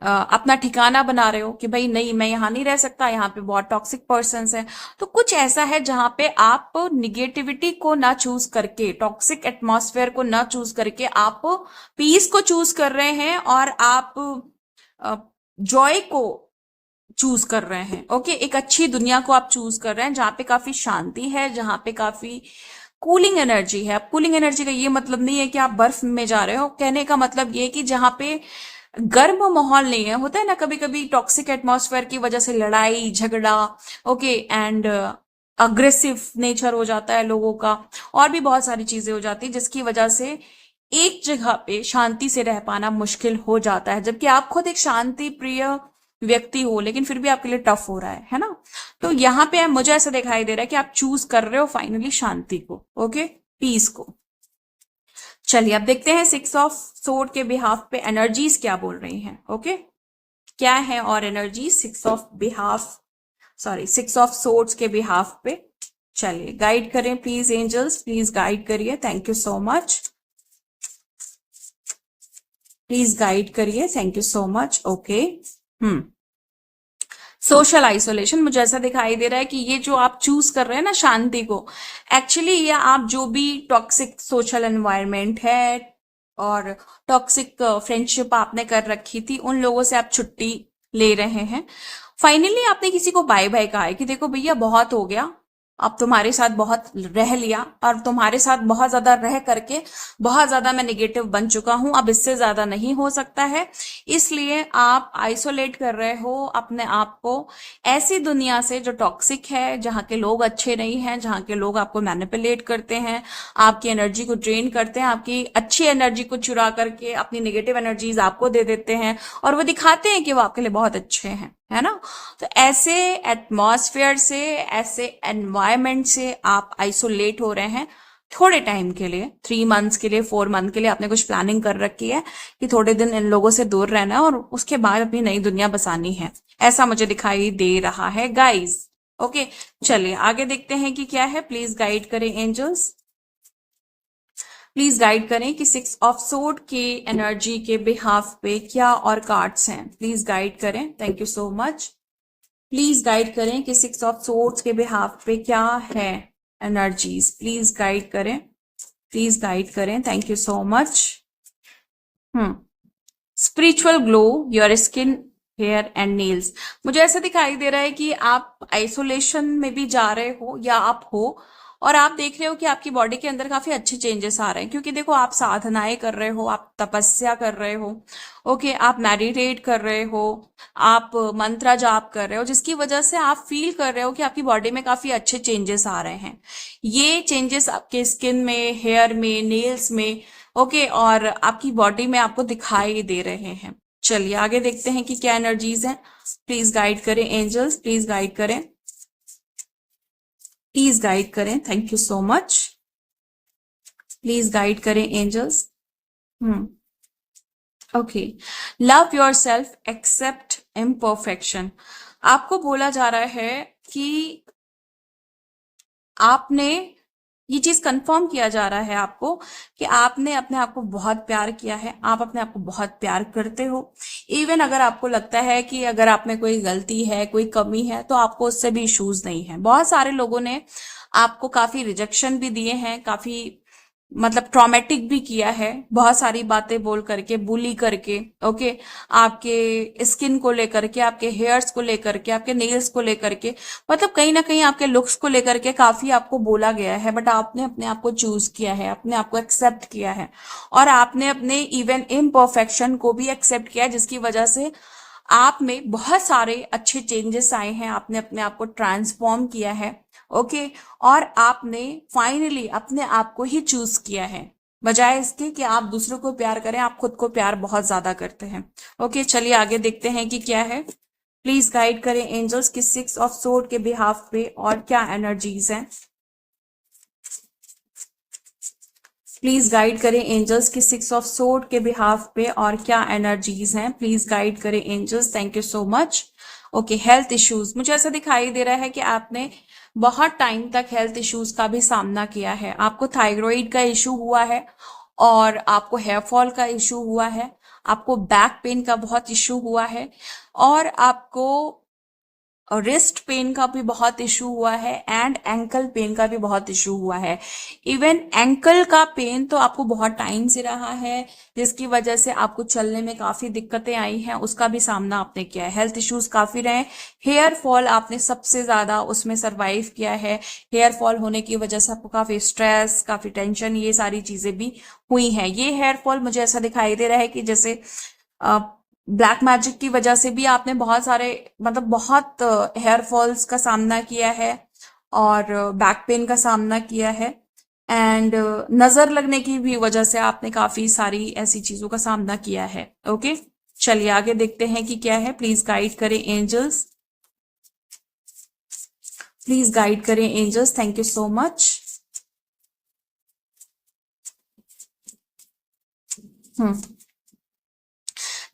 अपना ठिकाना बना रहे हो कि भाई नहीं, मैं यहाँ नहीं रह सकता, यहाँ पे बहुत टॉक्सिक पर्सन्स हैं। तो कुछ ऐसा है जहां पे आप निगेटिविटी को ना चूज करके, टॉक्सिक एटमॉस्फेयर को ना चूज करके आप पीस को चूज कर रहे हैं और आप जॉय को चूज कर रहे हैं। ओके, एक अच्छी दुनिया को आप चूज कर रहे हैं जहां पे काफी शांति है, जहां पे काफी कूलिंग एनर्जी है। अब कूलिंग एनर्जी का ये मतलब नहीं है कि आप बर्फ में जा रहे हो, कहने का मतलब ये है कि जहां पे गर्म माहौल नहीं है। होता है ना कभी कभी टॉक्सिक एटमॉस्फेयर की वजह से लड़ाई झगड़ा, ओके, एंड अग्रेसिव नेचर हो जाता है लोगों का, और भी बहुत सारी चीजें हो जाती है जिसकी वजह से एक जगह पे शांति से रह पाना मुश्किल हो जाता है। जबकि आप खुद एक शांति प्रिय व्यक्ति हो, लेकिन फिर भी आपके लिए टफ हो रहा है ना। तो यहाँ पे मुझे ऐसा दिखाई दे रहा है कि आप चूज कर रहे हो फाइनली शांति को, ओके, पीस को। चलिए अब देखते हैं 6 ऑफ सोर्ड के बिहाफ पे एनर्जीज क्या बोल रही हैं। ओके, क्या है और एनर्जी 6 ऑफ सोर्ड्स के बिहाफ पे। चलिए गाइड करें प्लीज एंजल्स, प्लीज गाइड करिए, thank you so much, please guide करिए, thank you so much. Okay, social isolation, मुझे ऐसा दिखाई दे रहा है कि ये जो आप चूज कर रहे हैं ना शांति को, एक्चुअली ये आप जो भी टॉक्सिक सोशल एनवायरनमेंट है और टॉक्सिक फ्रेंडशिप आपने कर रखी थी, उन लोगों से आप छुट्टी ले रहे हैं। फाइनली आपने किसी को बाय बाय कहा है कि देखो भैया बहुत हो गया, अब तुम्हारे साथ बहुत रह लिया और तुम्हारे साथ बहुत ज्यादा रह करके बहुत ज्यादा मैं निगेटिव बन चुका हूं, अब इससे ज्यादा नहीं हो सकता है। इसलिए आप आइसोलेट कर रहे हो अपने आप को ऐसी दुनिया से जो टॉक्सिक है, जहां के लोग अच्छे नहीं हैं, जहां के लोग आपको मैनिपुलेट करते हैं, आपकी एनर्जी को ड्रेन करते हैं, आपकी अच्छी एनर्जी को चुरा करके अपनी नेगेटिव एनर्जीज आपको दे देते हैं और वो दिखाते हैं कि वो आपके लिए बहुत अच्छे हैं, है ना। तो ऐसे एटमॉस्फेयर से, ऐसे एनवायरमेंट से आप आइसोलेट हो रहे हैं थोड़े टाइम के लिए, 3 मंथ्स के लिए, 4 मंथ के लिए आपने कुछ प्लानिंग कर रखी है कि थोड़े दिन इन लोगों से दूर रहना है और उसके बाद अपनी नई दुनिया बसानी है, ऐसा मुझे दिखाई दे रहा है गाइज। ओके, चलिए आगे देखते हैं कि क्या है, प्लीज गाइड करें एंजल्स, प्लीज गाइड करें कि 6 ऑफ सोर्ड के एनर्जी के बिहाफ पे क्या और कार्ड्स हैं, प्लीज गाइड करें, thank you so much. Please guide करें कि 6 ऑफ सोर्ड्स के बिहाफ पे क्या है एनर्जीज, प्लीज गाइड करें, प्लीज गाइड करें, thank you so much. Spiritual glow, your skin, hair and nails, मुझे ऐसा दिखाई दे रहा है कि आप आइसोलेशन में भी जा रहे हो या आप हो और आप देख रहे हो कि आपकी बॉडी के अंदर काफी अच्छे चेंजेस आ रहे हैं, क्योंकि देखो आप साधनाएं कर रहे हो, आप तपस्या कर रहे हो, ओके, आप मेडिटेट कर रहे हो, आप मंत्र जाप कर रहे हो, जिसकी वजह से आप फील कर रहे हो कि आपकी बॉडी में काफी अच्छे चेंजेस आ रहे हैं। ये चेंजेस आपके स्किन में, हेयर में, नेल्स में, ओके, और आपकी बॉडी में आपको दिखाई दे रहे हैं। चलिए आगे देखते हैं कि क्या एनर्जीज हैं, प्लीज गाइड करें एंजल्स, प्लीज गाइड करें, प्लीज गाइड करें, thank you so much, please guide करें angels. Okay, love yourself, accept imperfection, आपको बोला जा रहा है कि आपने ये चीज कंफर्म किया जा रहा है आपको कि आपने अपने आप को बहुत प्यार किया है, आप अपने आप को बहुत प्यार करते हो। इवन अगर आपको लगता है कि अगर आप में कोई गलती है, कोई कमी है, तो आपको उससे भी इश्यूज नहीं है। बहुत सारे लोगों ने आपको काफी रिजेक्शन भी दिए हैं, काफी मतलब ट्रॉमेटिक भी किया है, बहुत सारी बातें बोल करके, बुली करके, ओके, आपके स्किन को लेकर के, आपके हेयर्स को लेकर के, आपके नेल्स को लेकर के, मतलब कहीं ना कहीं आपके लुक्स को लेकर के काफी आपको बोला गया है, बट आपने अपने आप को चूज किया है, अपने आप को एक्सेप्ट किया है और आपने अपने इवन इम्परफेक्शन को भी एक्सेप्ट किया है, जिसकी वजह से आप में बहुत सारे अच्छे चेंजेस आए हैं, आपने अपने आप को ट्रांसफॉर्म किया है, ओके, और आपने फाइनली अपने आप को ही चूज किया है, बजाय इसके कि आप दूसरों को प्यार करें, आप खुद को प्यार बहुत ज्यादा करते हैं। ओके, चलिए आगे देखते हैं कि क्या है, प्लीज गाइड करें एंजल्स की 6 ऑफ सोर्ड के बिहाफ पे और क्या एनर्जीज हैं, प्लीज गाइड करें एंजल्स की 6 ऑफ सोर्ड के बिहाफ पे और क्या एनर्जीज हैं, प्लीज गाइड करें angels, thank you so much. Okay, health issues, मुझे ऐसा दिखाई दे रहा है कि आपने बहुत टाइम तक हेल्थ इश्यूज का भी सामना किया है। आपको थायराइड का इशू हुआ है, और आपको हेयर फॉल का इशू हुआ है, आपको बैक पेन का बहुत इशू हुआ है, और आपको रिस्ट पेन का भी बहुत इशू हुआ है, एंड एंकल पेन का भी बहुत इशू हुआ है। इवन एंकल का पेन तो आपको बहुत टाइम से रहा है, जिसकी वजह से आपको चलने में काफी दिक्कतें आई हैं, उसका भी सामना आपने किया है। हेल्थ इश्यूज काफी रहे। हेयर फॉल आपने सबसे ज्यादा उसमें सरवाइव किया है। हेयर फॉल होने की वजह से आपको काफी स्ट्रेस, काफी टेंशन, ये सारी चीजें भी हुई हैं। ये हेयर फॉल मुझे ऐसा दिखाई दे रहा है कि जैसे ब्लैक मैजिक की वजह से भी आपने बहुत सारे, मतलब बहुत हेयर फॉल्स का सामना किया है, और बैक पेन का सामना किया है, एंड नजर लगने की भी वजह से आपने काफी सारी ऐसी चीजों का सामना किया है। ओके, चलिए आगे देखते हैं कि क्या है। प्लीज गाइड करें एंजल्स, प्लीज गाइड करें angels, thank you so much. Hmm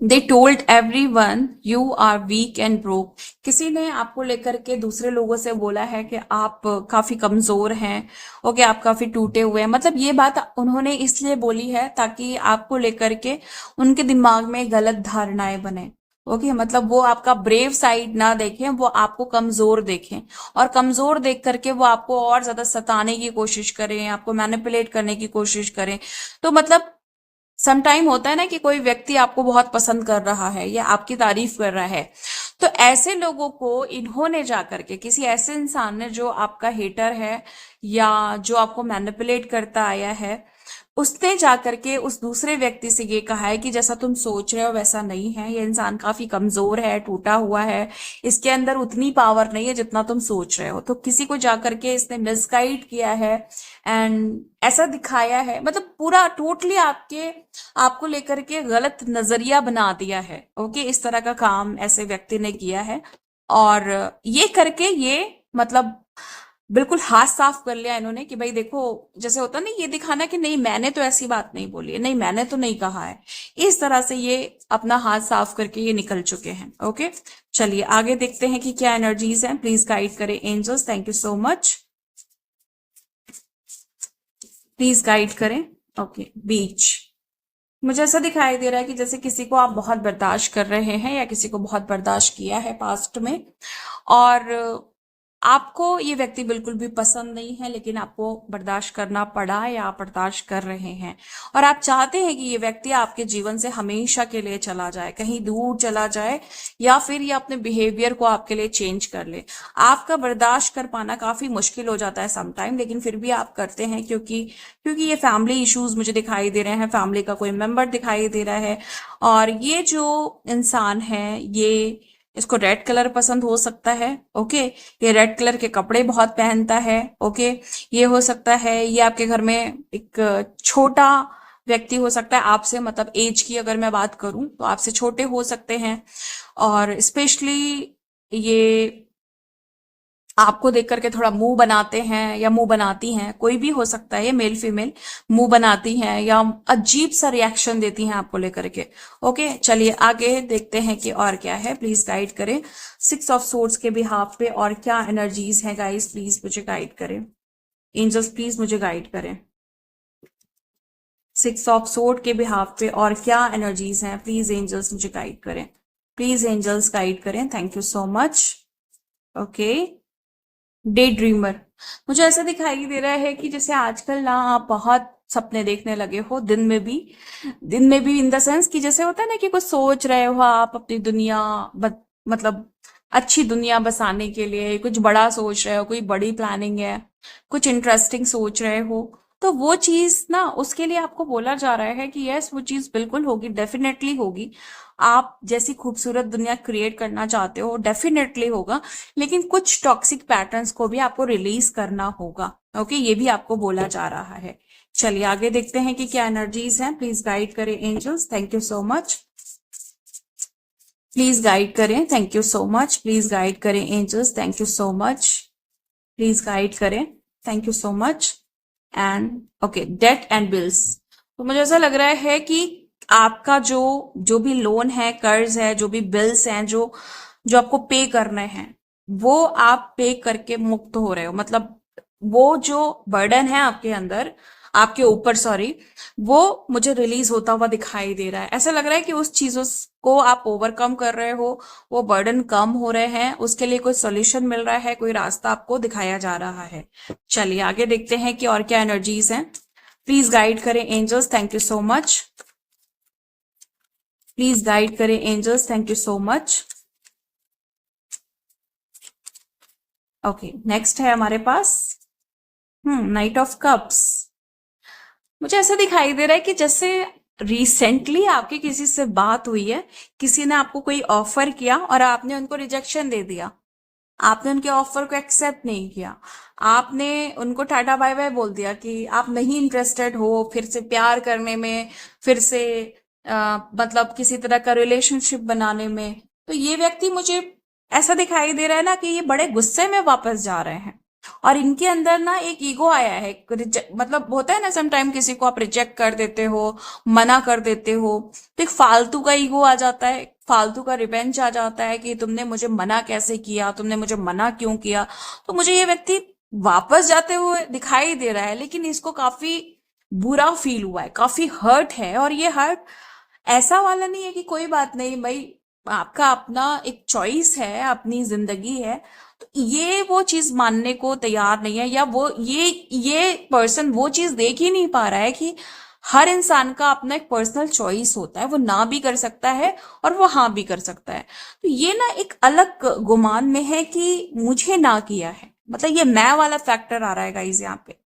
they told everyone you are weak and broke. किसी ने आपको लेकर के दूसरे लोगों से बोला है कि आप काफी कमजोर हैं, ओके, आप काफी टूटे हुए हैं। मतलब ये बात उन्होंने इसलिए बोली है ताकि आपको लेकर के उनके दिमाग में गलत धारणाएं बने। ओके, मतलब वो आपका ब्रेव साइड ना देखें, वो आपको कमजोर देखें, और कमजोर देख करके वो आपको और ज्यादा सताने की कोशिश करें, आपको मैनिपुलेट करने की कोशिश करें। तो मतलब सम टाइम होता है ना कि कोई व्यक्ति आपको बहुत पसंद कर रहा है या आपकी तारीफ कर रहा है, तो ऐसे लोगों को इन्होंने जाकर के, किसी ऐसे इंसान ने जो आपका हेटर है या जो आपको मैनिपुलेट करता आया है, उसने जाकर के उस दूसरे व्यक्ति से ये कहा है कि जैसा तुम सोच रहे हो वैसा नहीं है, ये इंसान काफी कमजोर है, टूटा हुआ है, इसके अंदर उतनी पावर नहीं है जितना तुम सोच रहे हो। तो किसी को जाकर के इसने मिसगाइड किया है, एंड ऐसा दिखाया है, मतलब पूरा टोटली आपको लेकर के गलत नजरिया बना दिया है। ओके, इस तरह का काम ऐसे व्यक्ति ने किया है, और ये करके ये, मतलब बिल्कुल हाथ साफ कर लिया इन्होंने कि भाई देखो, जैसे होता ना, ये दिखाना कि नहीं मैंने तो ऐसी बात नहीं बोली है, नहीं मैंने तो नहीं कहा है। इस तरह से ये अपना हाथ साफ करके ये निकल चुके हैं। ओके, चलिए आगे देखते हैं कि क्या एनर्जीज हैं। प्लीज गाइड करें angels, thank you so much. Please guide करें। Okay, beach. मुझे ऐसा दिखाई दे रहा है कि जैसे किसी को आप बहुत बर्दाश्त कर रहे हैं, या किसी को बहुत बर्दाश्त किया है पास्ट में, और आपको ये व्यक्ति बिल्कुल भी पसंद नहीं है, लेकिन आपको बर्दाश्त करना पड़ा, या आप बर्दाश्त कर रहे हैं, और आप चाहते हैं कि ये व्यक्ति आपके जीवन से हमेशा के लिए चला जाए, कहीं दूर चला जाए, या फिर ये अपने बिहेवियर को आपके लिए चेंज कर ले। आपका बर्दाश्त कर पाना काफी मुश्किल हो जाता है समटाइम, लेकिन फिर भी आप करते हैं, क्योंकि क्योंकि ये फैमिली इश्यूज मुझे दिखाई दे रहे हैं, फैमिली का कोई मेंबर दिखाई दे रहा है, और ये जो इंसान है, ये, इसको रेड कलर पसंद हो सकता है। ओके, ये रेड कलर के कपड़े बहुत पहनता है। ओके, ये हो सकता है ये आपके घर में एक छोटा व्यक्ति हो सकता है आपसे, मतलब एज की अगर मैं बात करूं तो आपसे छोटे हो सकते हैं, और स्पेशली ये आपको देख करके थोड़ा मुंह बनाते हैं, या मुंह बनाती हैं, कोई भी हो सकता है, ये मेल फीमेल, मुंह बनाती हैं या अजीब सा रिएक्शन देती हैं आपको लेकर के। ओके, चलिए आगे देखते हैं कि और क्या है। प्लीज गाइड करें 6 ऑफ सोर्ड्स के बिहाफ पे, और क्या एनर्जीज हैं गाइस, प्लीज मुझे गाइड करें एंजल्स, प्लीज मुझे गाइड करें 6 ऑफ सोर्ड के बिहाफ पे, और क्या एनर्जीज हैं, प्लीज एंजल्स मुझे गाइड करें, प्लीज एंजल्स गाइड करें, thank you so much. Okay, day dreamer. मुझे ऐसा दिखाई दे रहा है कि जैसे आजकल ना आप बहुत सपने देखने लगे हो, दिन में भी इन द सेंस कि जैसे होता है ना कि कुछ सोच रहे हो आप अपनी दुनिया, मतलब अच्छी दुनिया बसाने के लिए कुछ बड़ा सोच रहे हो, कोई बड़ी प्लानिंग है, कुछ इंटरेस्टिंग सोच रहे हो, तो वो चीज ना, उसके लिए आपको बोला जा रहा है कि यस वो चीज बिल्कुल होगी, डेफिनेटली होगी। आप जैसी खूबसूरत दुनिया क्रिएट करना चाहते हो डेफिनेटली होगा, लेकिन कुछ टॉक्सिक पैटर्न्स को भी आपको रिलीज करना होगा। ओके, ये भी आपको बोला जा रहा है। चलिए आगे देखते हैं कि क्या एनर्जीज हैं। प्लीज गाइड करें angels, thank you so much. Please guide करें, thank you so much. Please guide करें angels, thank you so much. Please guide करें, thank you so much. And okay, debt and bills. तो मुझे ऐसा लग रहा है कि आपका जो जो भी लोन है, कर्ज है, जो भी बिल्स हैं, जो जो आपको पे करने हैं, वो आप पे करके मुक्त हो रहे हो, मतलब वो जो बर्डन है आपके अंदर, आपके ऊपर सॉरी, वो मुझे रिलीज होता हुआ दिखाई दे रहा है। ऐसा लग रहा है कि उस चीजों को आप ओवरकम कर रहे हो, वो बर्डन कम हो रहे हैं, उसके लिए कोई सॉल्यूशन मिल रहा है, कोई रास्ता आपको दिखाया जा रहा है। चलिए आगे देखते हैं कि और क्या एनर्जीज हैं। प्लीज गाइड करें angels, thank you so much. Please guide करें angels, thank you so much. Okay, next है हमारे पास नाइट ऑफ कप्स। मुझे ऐसा दिखाई दे रहा है कि जैसे रिसेंटली आपकी किसी से बात हुई है, किसी ने आपको कोई ऑफर किया और आपने उनको रिजेक्शन दे दिया, आपने उनके ऑफर को एक्सेप्ट नहीं किया, आपने उनको टाटा बाय बाय बोल दिया कि आप नहीं इंटरेस्टेड हो फिर से प्यार करने में, फिर से मतलब किसी तरह का रिलेशनशिप बनाने में। तो ये व्यक्ति मुझे ऐसा दिखाई दे रहा है ना कि ये बड़े गुस्से में वापस जा रहे हैं, और इनके अंदर ना एक ईगो आया है, मतलब होता है ना समटाइम किसी को आप रिजेक्ट कर देते हो, मना कर देते हो, तो एक फालतू का ईगो आ जाता है, फालतू का रिवेंज आ जाता है कि तुमने मुझे मना कैसे किया, तुमने मुझे मना क्यों किया। तो मुझे ये व्यक्ति वापस जाते हुए दिखाई दे रहा है, लेकिन इसको काफी बुरा फील हुआ है, काफी हर्ट है, और ये हर्ट ऐसा वाला नहीं है कि कोई बात नहीं भाई, आपका अपना एक चॉइस है, अपनी जिंदगी है, तो ये वो चीज मानने को तैयार नहीं है, या वो ये पर्सन वो चीज देख ही नहीं पा रहा है कि हर इंसान का अपना एक पर्सनल चॉइस होता है, वो ना भी कर सकता है और वो हाँ भी कर सकता है। तो ये ना एक अलग गुमान में है कि मुझे ना किया है, मतलब ये मैं वाला फैक्टर आ रहा है गाइस यहाँ पे।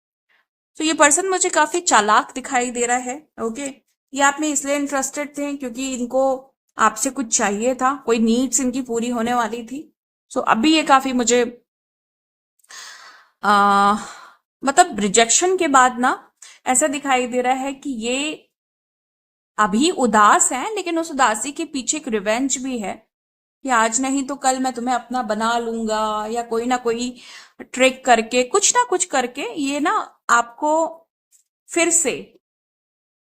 तो ये पर्सन मुझे काफी चालाक दिखाई दे रहा है। ओके, ये आप में इसलिए इंटरेस्टेड थे क्योंकि इनको आपसे कुछ चाहिए था, कोई नीड्स इनकी पूरी होने वाली थी। सो अभी ये काफी मुझे आ, मतलब रिजेक्शन के बाद ना ऐसा दिखाई दे रहा है कि ये अभी उदास है, लेकिन उस उदासी के पीछे एक रिवेंज भी है कि आज नहीं तो कल मैं तुम्हें अपना बना लूंगा, या कोई ना कोई ट्रिक करके, कुछ ना कुछ करके ये ना आपको फिर से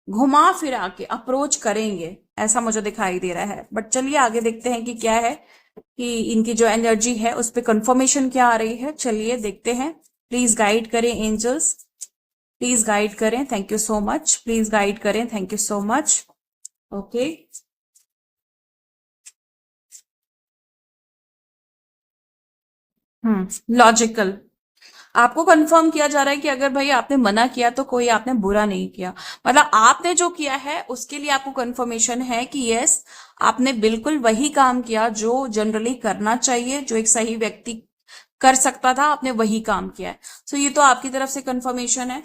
घुमा फिरा के अप्रोच करेंगे, ऐसा मुझे दिखाई दे रहा है। बट चलिए आगे देखते हैं कि क्या है, कि इनकी जो एनर्जी है उस पर कंफर्मेशन क्या आ रही है। चलिए देखते हैं। प्लीज गाइड करें एंजल्स, प्लीज गाइड करें, thank you so much. Please guide करें, thank you so much. Okay, logical, आपको कंफर्म किया जा रहा है कि अगर भाई आपने मना किया तो कोई आपने बुरा नहीं किया, मतलब आपने जो किया है उसके लिए आपको कंफर्मेशन है कि यस, आपने बिल्कुल वही काम किया जो जनरली करना चाहिए, जो एक सही व्यक्ति कर सकता था, आपने वही काम किया है। सो ये तो आपकी तरफ से कंफर्मेशन है।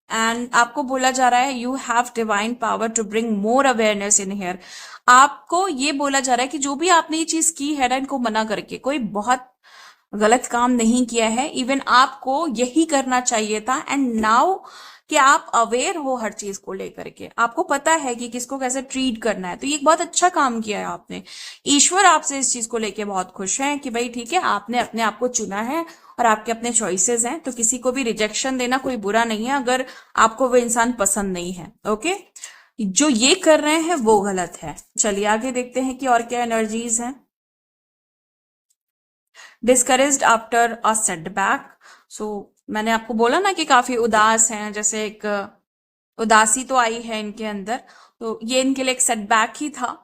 एंड आपको बोला जा रहा है you have divine power to bring more awareness in here. आपको ये बोला जा रहा है कि जो भी आपने ये चीज की है ना, इनको मना करके कोई बहुत गलत काम नहीं किया है, इवन आपको यही करना चाहिए था। एंड नाउ कि आप अवेयर हो हर चीज को लेकर के, आपको पता है कि किसको कैसे ट्रीट करना है, तो ये एक बहुत अच्छा काम किया है आपने। ईश्वर आपसे इस चीज को लेके बहुत खुश है कि भाई ठीक है, आपने अपने आप को चुना है और आपके अपने चॉइसेस हैं, तो किसी को भी रिजेक्शन देना कोई बुरा नहीं है अगर आपको वो इंसान पसंद नहीं है। ओके, जो ये कर रहे हैं वो गलत है। चलिए आगे देखते हैं कि और क्या एनर्जीज हैं। Discouraged after a setback. So मैंने आपको बोला ना कि काफी उदास हैं, जैसे एक उदासी तो आई है इनके अंदर, तो ये इनके लिए एक सेटबैक ही था।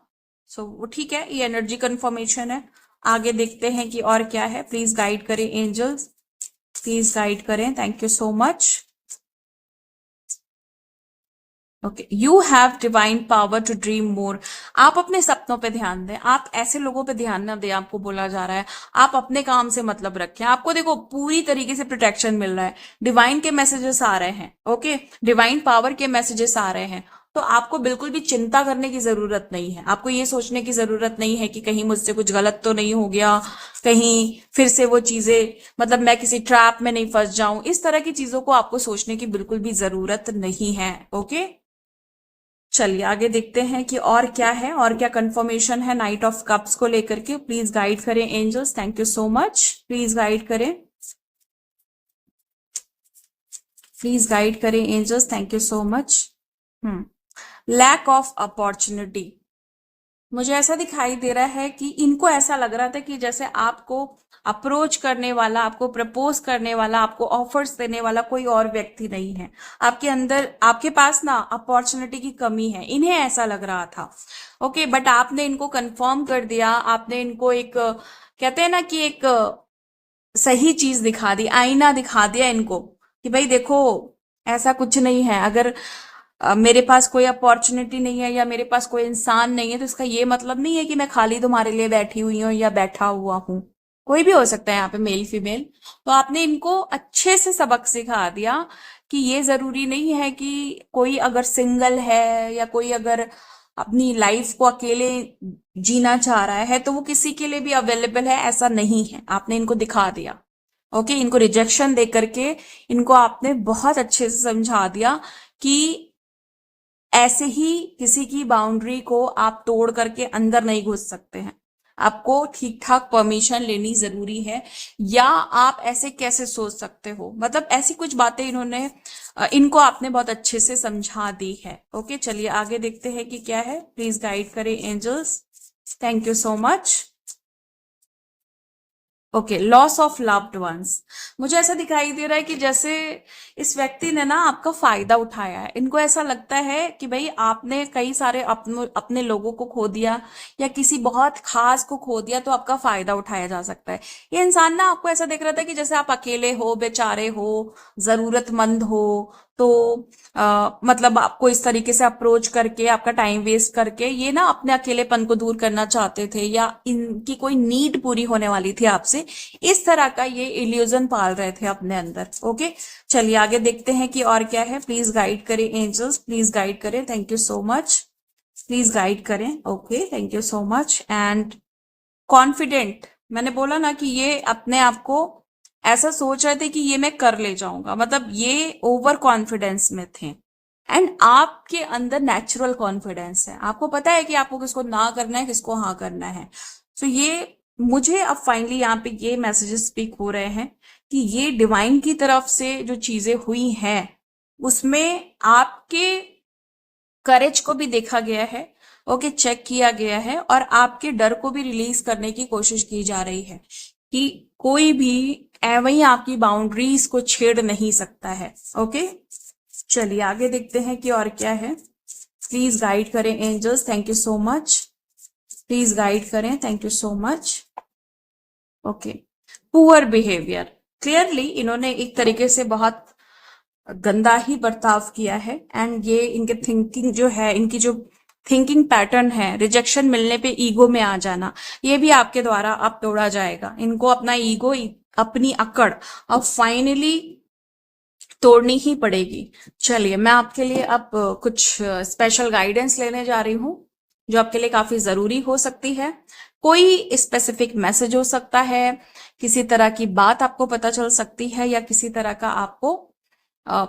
सो वो ठीक है, ये एनर्जी कंफर्मेशन है। आगे देखते हैं कि और क्या है। प्लीज गाइड करें एंजल्स, प्लीज गाइड करें, thank you so much. Okay, you have divine power to dream more. आप अपने सपनों पे ध्यान दें, आप ऐसे लोगों पे ध्यान ना दें, आपको बोला जा रहा है। आप अपने काम से मतलब रखें, आपको देखो पूरी तरीके से प्रोटेक्शन मिल रहा है, डिवाइन के मैसेजेस आ रहे हैं। ओके, डिवाइन पावर के मैसेजेस आ रहे हैं, तो आपको बिल्कुल भी चिंता करने की जरूरत नहीं है, आपको ये सोचने की जरूरत नहीं है कि कहीं मुझसे कुछ गलत तो नहीं हो गया, कहीं फिर से वो चीजें, मतलब मैं किसी ट्रैप में नहीं फंस जाऊं, इस तरह की चीजों को आपको सोचने की बिल्कुल भी जरूरत नहीं है। ओके, चलिए आगे देखते हैं कि और क्या है, और क्या कंफर्मेशन है नाइट ऑफ कप्स को लेकर के। प्लीज गाइड करें angels, thank you so much. Please guide करें, प्लीज गाइड करें angels, thank you so much. Lack of opportunity. मुझे ऐसा दिखाई दे रहा है कि इनको ऐसा लग रहा था कि जैसे आपको अप्रोच करने वाला, आपको प्रपोज करने वाला, आपको ऑफर्स देने वाला कोई और व्यक्ति नहीं है। आपके अंदर, आपके पास ना अपॉर्चुनिटी की कमी है, इन्हें ऐसा लग रहा था। ओके, बट आपने इनको कंफर्म कर दिया, आपने इनको एक कहते हैं ना कि एक सही चीज दिखा दी, आईना दिखा दिया इनको कि भाई देखो, ऐसा कुछ नहीं है। अगर मेरे पास कोई अपॉर्चुनिटी नहीं है या मेरे पास कोई इंसान नहीं है, तो इसका ये मतलब नहीं है कि मैं खाली तुम्हारे लिए बैठी हुई हूँ या बैठा हुआ हूँ। कोई भी हो सकता है यहाँ पे, मेल फीमेल। तो आपने इनको अच्छे से सबक सिखा दिया कि ये जरूरी नहीं है कि कोई अगर सिंगल है या कोई अगर अपनी लाइफ को अकेले जीना चाह रहा है तो वो किसी के लिए भी अवेलेबल है, ऐसा नहीं है। आपने इनको दिखा दिया। ओके, इनको रिजेक्शन दे करके इनको आपने बहुत अच्छे से समझा दिया कि ऐसे ही किसी की बाउंड्री को आप तोड़ करके अंदर नहीं घुस सकते हैं। आपको ठीक ठाक परमिशन लेनी जरूरी है, या आप ऐसे कैसे सोच सकते हो, मतलब ऐसी कुछ बातें इन्होंने इनको आपने बहुत अच्छे से समझा दी है। ओके, चलिए आगे देखते हैं कि क्या है। प्लीज गाइड करें angels. Thank you so much. Okay, loss of loved ones. मुझे ऐसा दिखाई दे रहा है कि जैसे इस व्यक्ति ने ना आपका फायदा उठाया है। इनको ऐसा लगता है कि भाई आपने कई सारे अपने लोगों को खो दिया या किसी बहुत खास को खो दिया, तो आपका फायदा उठाया जा सकता है। ये इंसान ना आपको ऐसा देख रहा था कि जैसे आप अकेले हो, बेचारे हो, जरूरतमंद हो। तो मतलब आपको इस तरीके से अप्रोच करके, आपका टाइम वेस्ट करके ये ना अपने अकेलेपन को दूर करना चाहते थे, या इनकी कोई नीड पूरी होने वाली थी आपसे। इस तरह का ये इल्यूजन पाल रहे थे अपने अंदर। ओके, चलिए आगे देखते हैं कि और क्या है। प्लीज गाइड करें एंजल्स, प्लीज गाइड करें। Thank you so much. Please guide करें। Okay, thank you so much. And confident, मैंने बोला ना कि ये अपने आप को ऐसा सोच रहे थे कि ये मैं कर ले जाऊंगा, मतलब ये ओवर कॉन्फिडेंस में थे। एंड आपके अंदर नेचुरल कॉन्फिडेंस है, आपको पता है कि आपको किसको ना करना है, किसको हाँ करना है। तो ये मुझे अब फाइनली यहाँ पे ये मैसेजेस स्पीक हो रहे हैं कि ये डिवाइन की तरफ से जो चीजें हुई हैं उसमें आपके करेज को भी देखा गया है। ओके, चेक किया गया है, और आपके डर को भी रिलीज करने की कोशिश की जा रही है कि कोई भी वही आपकी बाउंड्रीज को छेड़ नहीं सकता है। ओके, चलिए आगे देखते हैं कि और क्या है। प्लीज गाइड करें angels. Thank you so much. Please guide करें। Thank you so much. Okay, poor behaviour. Clearly इन्होंने एक तरीके से बहुत गंदा ही बर्ताव किया है। एंड ये इनके थिंकिंग जो है, इनकी जो थिंकिंग पैटर्न है, रिजेक्शन मिलने पे ईगो में आ जाना, ये भी आपके द्वारा अब तोड़ा जाएगा। इनको अपना ईगो, अपनी अकड़ अब फाइनली तोड़नी ही पड़ेगी। चलिए मैं आपके लिए अब कुछ स्पेशल गाइडेंस लेने जा रही हूँ, जो आपके लिए काफी जरूरी हो सकती है। कोई स्पेसिफिक मैसेज हो सकता है, किसी तरह की बात आपको पता चल सकती है, या किसी तरह का आपको अ,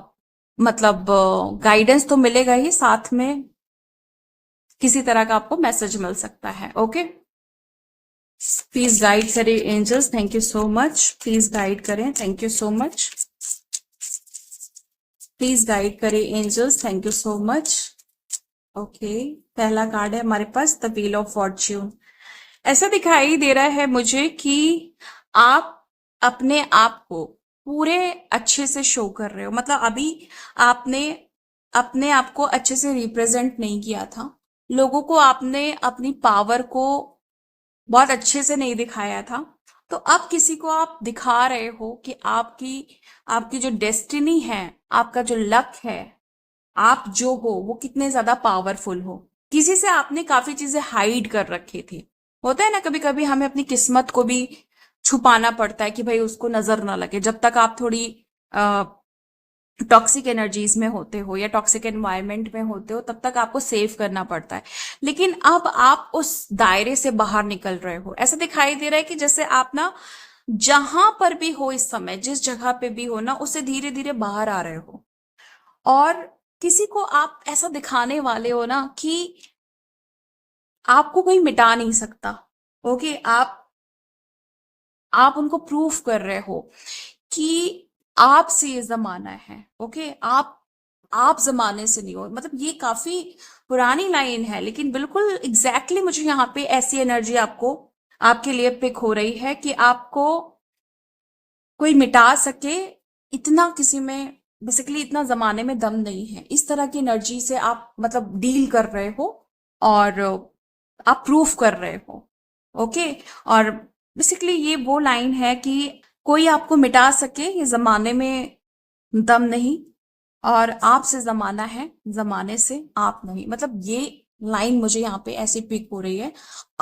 मतलब गाइडेंस तो मिलेगा ही, साथ में किसी तरह का आपको मैसेज मिल सकता है। ओके, प्लीज गाइड करें angels. Thank you so much. Please guide करें। Thank you so much. Please guide करें angels. Thank you so much. Okay, पहला कार्ड है हमारे पास द व्हील ऑफ फॉर्च्यून। ऐसा दिखाई दे रहा है मुझे कि आप अपने आप को पूरे अच्छे से शो कर रहे हो, मतलब अभी आपने अपने आप को अच्छे से रिप्रेजेंट नहीं किया था। लोगों को आपने अपनी पावर को बहुत अच्छे से नहीं दिखाया था। तो अब किसी को आप दिखा रहे हो कि आपकी आपकी जो डेस्टिनी है, आपका जो लक है, आप जो हो वो कितने ज्यादा पावरफुल हो। किसी से आपने काफी चीजें हाइड कर रखी थी। होता है ना, कभी कभी हमें अपनी किस्मत को भी छुपाना पड़ता है कि भाई उसको नजर ना लगे। जब तक आप थोड़ी टॉक्सिक एनर्जीज में होते हो या टॉक्सिक एनवायरनमेंट में होते हो, तब तक आपको सेव करना पड़ता है। लेकिन अब आप उस दायरे से बाहर निकल रहे हो। ऐसा दिखाई दे रहा है कि जैसे आप ना जहां पर भी हो इस समय, जिस जगह पे भी हो ना, उससे धीरे धीरे बाहर आ रहे हो। और किसी को आप ऐसा दिखाने वाले हो ना कि आपको कोई मिटा नहीं सकता। ओके, आप उनको प्रूफ कर रहे हो कि आपसे ये जमाना है। ओके, आप आप जमाने से नहीं हो। मतलब ये काफी पुरानी लाइन है, लेकिन बिल्कुल एग्जैक्टली मुझे यहाँ पे ऐसी एनर्जी आपको आपके लिए पिक हो रही है कि आपको कोई मिटा सके, इतना किसी में बेसिकली इतना जमाने में दम नहीं है। इस तरह की एनर्जी से आप मतलब डील कर रहे हो और आप प्रूफ कर रहे हो। ओके। और बेसिकली ये वो लाइन है कि कोई आपको मिटा सके, ये जमाने में दम नहीं, और आपसे जमाना है, जमाने से आप नहीं। मतलब ये लाइन मुझे यहाँ पे ऐसी पिक हो रही है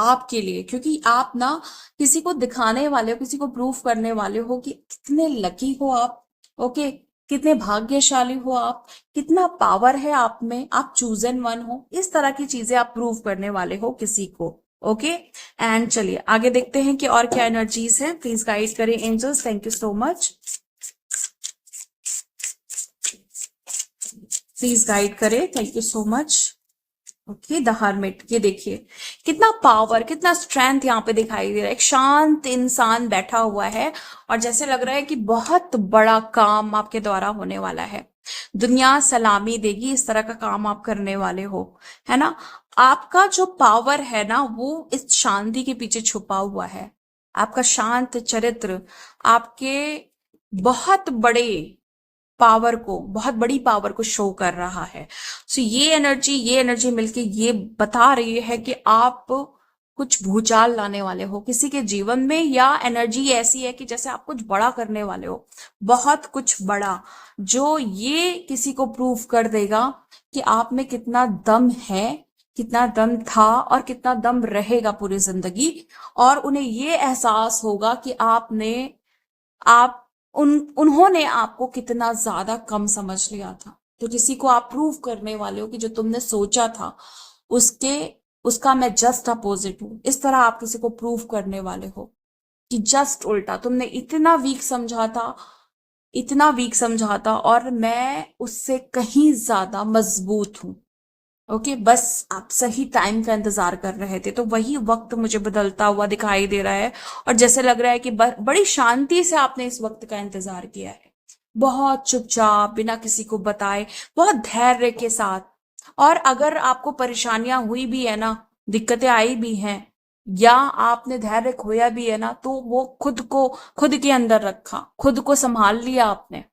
आपके लिए, क्योंकि आप ना किसी को दिखाने वाले हो, किसी को प्रूफ करने वाले हो कि कितने लकी हो आप। ओके। कितने भाग्यशाली हो आप, कितना पावर है आप में, आप चूजन वन हो। इस तरह की चीजें आप प्रूव करने वाले हो किसी को। ओके। एंड चलिए आगे देखते हैं कि और क्या एनर्जीज हैं। प्लीज गाइड करें angels. Thank you so much. Please guide करें। Thank you so much. Okay. The hermit, ये देखिए कितना पावर, कितना स्ट्रेंथ यहाँ पे दिखाई दे रहा है। एक शांत इंसान बैठा हुआ है और जैसे लग रहा है कि बहुत बड़ा काम आपके द्वारा होने वाला है। दुनिया सलामी देगी, इस तरह का काम आप करने वाले हो, है ना। आपका जो पावर है ना, वो इस शांति के पीछे छुपा हुआ है। आपका शांत चरित्र आपके बहुत बड़े पावर को, बहुत बड़ी पावर को शो कर रहा है। सो ये एनर्जी मिलके ये बता रही है कि आप कुछ भूचाल लाने वाले हो किसी के जीवन में, या एनर्जी ऐसी है कि जैसे आप कुछ बड़ा करने वाले हो, बहुत कुछ बड़ा, जो ये किसी को प्रूव कर देगा कि आप में कितना दम है, कितना दम था और कितना दम रहेगा पूरी जिंदगी। और उन्हें ये एहसास होगा कि आप उन्होंने आपको कितना ज्यादा कम समझ लिया था। तो किसी को आप प्रूव करने वाले हो कि जो तुमने सोचा था उसके उसका मैं जस्ट अपोजिट हूं। इस तरह आप किसी को प्रूव करने वाले हो कि जस्ट उल्टा, तुमने इतना वीक समझा था, इतना वीक समझा था, और मैं उससे कहीं ज्यादा मजबूत हूं। ओके। बस आप सही टाइम का इंतजार कर रहे थे, तो वही वक्त मुझे बदलता हुआ दिखाई दे रहा है। और जैसे लग रहा है कि बड़ी शांति से आपने इस वक्त का इंतजार किया है, बहुत चुपचाप, बिना किसी को बताए, बहुत धैर्य के साथ। और अगर आपको परेशानियां हुई भी है ना, दिक्कतें आई भी हैं, या आपने धैर्य खोया भी है ना, तो वो खुद के अंदर रखा, खुद को संभाल लिया आपने।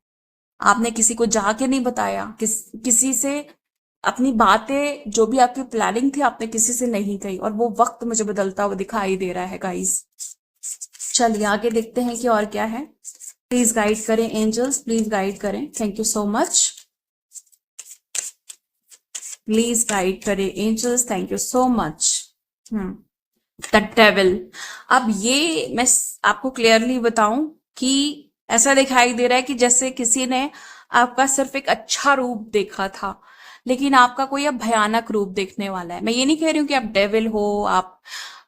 आपने किसी को जाके नहीं बताया, किसी से अपनी बातें, जो भी आपकी प्लानिंग थी, आपने किसी से नहीं कही। और वो वक्त मुझे बदलता हुआ दिखाई दे रहा है गाइस। चलिए आगे देखते हैं कि और क्या है। प्लीज गाइड करें एंजल्स, प्लीज गाइड करें। Thank you so much. Please guide करें angels. Thank you so much. The devil. अब ये मैं आपको क्लियरली बताऊं कि ऐसा दिखाई दे रहा है कि जैसे किसी ने आपका सिर्फ एक अच्छा रूप देखा था, लेकिन आपका कोई अब भयानक रूप देखने वाला है। मैं ये नहीं कह रही हूँ कि आप डेविल हो, आप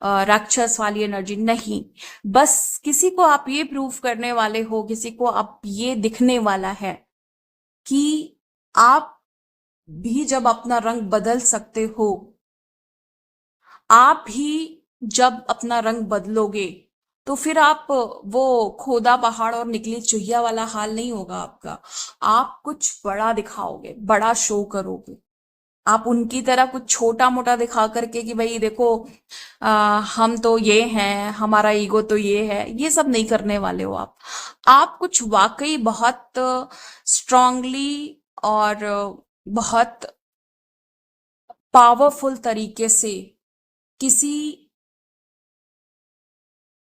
राक्षस वाली एनर्जी नहीं। बस किसी को आप ये प्रूव करने वाले हो, किसी को आप ये दिखने वाला है कि आप भी जब अपना रंग बदल सकते हो, आप भी जब अपना रंग बदलोगे, तो फिर आप वो खोदा पहाड़ और निकली चुहिया वाला हाल नहीं होगा आपका। आप कुछ बड़ा दिखाओगे, बड़ा शो करोगे। आप उनकी तरह कुछ छोटा मोटा दिखा करके कि भाई देखो, हम तो ये हैं, हमारा ईगो तो ये है, ये सब नहीं करने वाले हो आप कुछ वाकई बहुत स्ट्रांगली और बहुत पावरफुल तरीके से किसी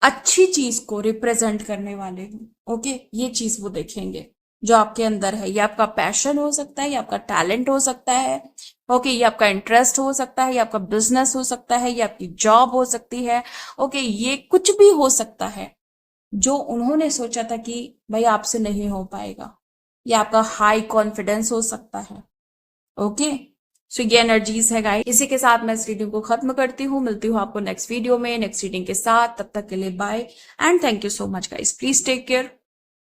अच्छी चीज को रिप्रेजेंट करने वाले हो। ओके। ये चीज वो देखेंगे जो आपके अंदर है। ये आपका पैशन हो सकता है, ये आपका टैलेंट हो सकता है। ओके। ये आपका इंटरेस्ट हो सकता है, ये आपका बिजनेस हो सकता है, ये आपकी जॉब हो सकती है। ओके। ये कुछ भी हो सकता है जो उन्होंने सोचा था कि भाई आपसे नहीं हो पाएगा। ये आपका हाई कॉन्फिडेंस हो सकता है। ओके। सो ये एनर्जीज है गाइस। इसी के साथ मैं इस रीडिंग को खत्म करती हूँ। मिलती हूँ आपको नेक्स्ट वीडियो में नेक्स्ट रीडिंग के साथ। तब तक के लिए bye and thank you so much guys. Please take care.